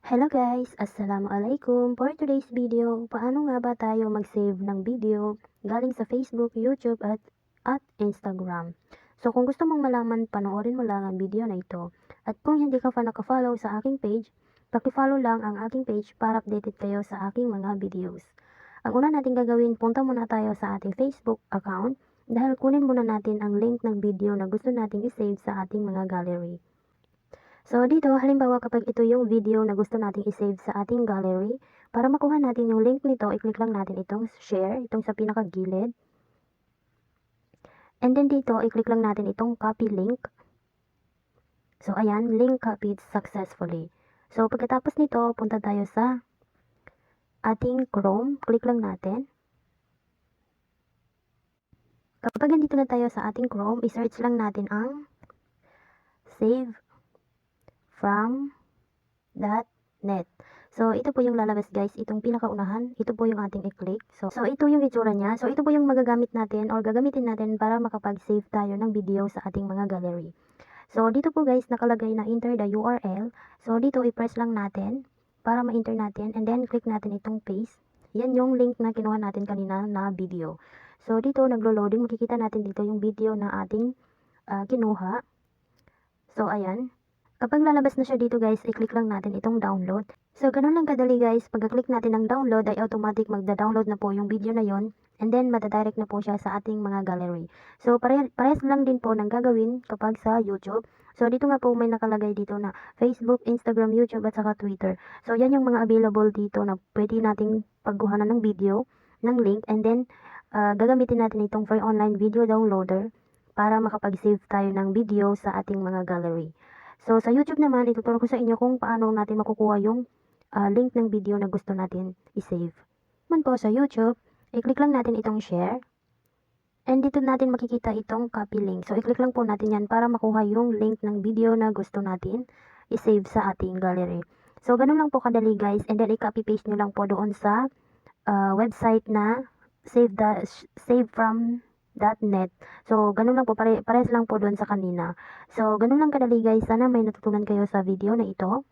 Hello guys! Assalamualaikum! For today's video, paano nga ba tayo mag-save ng video galing sa Facebook, YouTube at Instagram? So kung gusto mong malaman, panoorin mo lang ang video na ito. At kung hindi ka pa nakafollow sa aking page, paki-follow lang ang aking page para updated kayo sa aking mga videos. Ang una natin gagawin, punta muna tayo sa ating Facebook account dahil kunin muna natin ang link ng video na gusto nating i-save sa ating mga gallery. So dito, halimbawa kapag ito yung video na gusto nating i-save sa ating gallery, para makuha natin yung link nito, i-click lang natin itong share, itong sa pinakagilid. And then dito, i-click lang natin itong copy link. So ayan, link copied successfully. So pagkatapos nito, punta tayo sa ating Chrome, click lang natin. Kapag nandito na tayo sa ating Chrome, i-search lang natin ang save from.net. So, ito po yung lalabas guys, itong pinakaunahan, ito po yung ating i-click. So ito yung itsura niya. So, ito po yung magagamit natin or gagamitin natin para makapag-save tayo ng video sa ating mga gallery. So, dito po guys, nakalagay na enter the URL. So, dito i-press lang natin para ma-enter natin and then click natin itong paste. Yan yung link na kinuha natin kanina na video. So, dito naglo-loading, makikita natin dito yung video na ating kinuha. So, ayan. Kapag lalabas na siya dito guys, i-click lang natin itong download. So, ganun lang kadali guys, pagka-click natin ng download ay automatic magda-download na po yung video na yon and then madadirect na po siya sa ating mga gallery. So, parehas lang din po ng gagawin kapag sa YouTube. So, dito nga po may nakalagay dito na Facebook, Instagram, YouTube at saka Twitter. So, yan yung mga available dito na pwede nating pagkuhanan ng video, ng link, and then gagamitin natin itong free online video downloader para makapag-save tayo ng video sa ating mga gallery. So, sa YouTube naman, ituturo ko sa inyo kung paano natin makukuha yung link ng video na gusto natin i-save. Man po sa YouTube, i-click lang natin itong share. And dito natin makikita itong copy link. So, i-click lang po natin yan para makuha yung link ng video na gusto natin i-save sa ating gallery. So, ganun lang po kadali guys. And then, i-copy paste nyo lang po doon sa website na savefrom.net. So, ganun lang po, parehas lang po doon sa kanina. So, ganun lang kadali guys. Sana may natutunan kayo sa video na ito.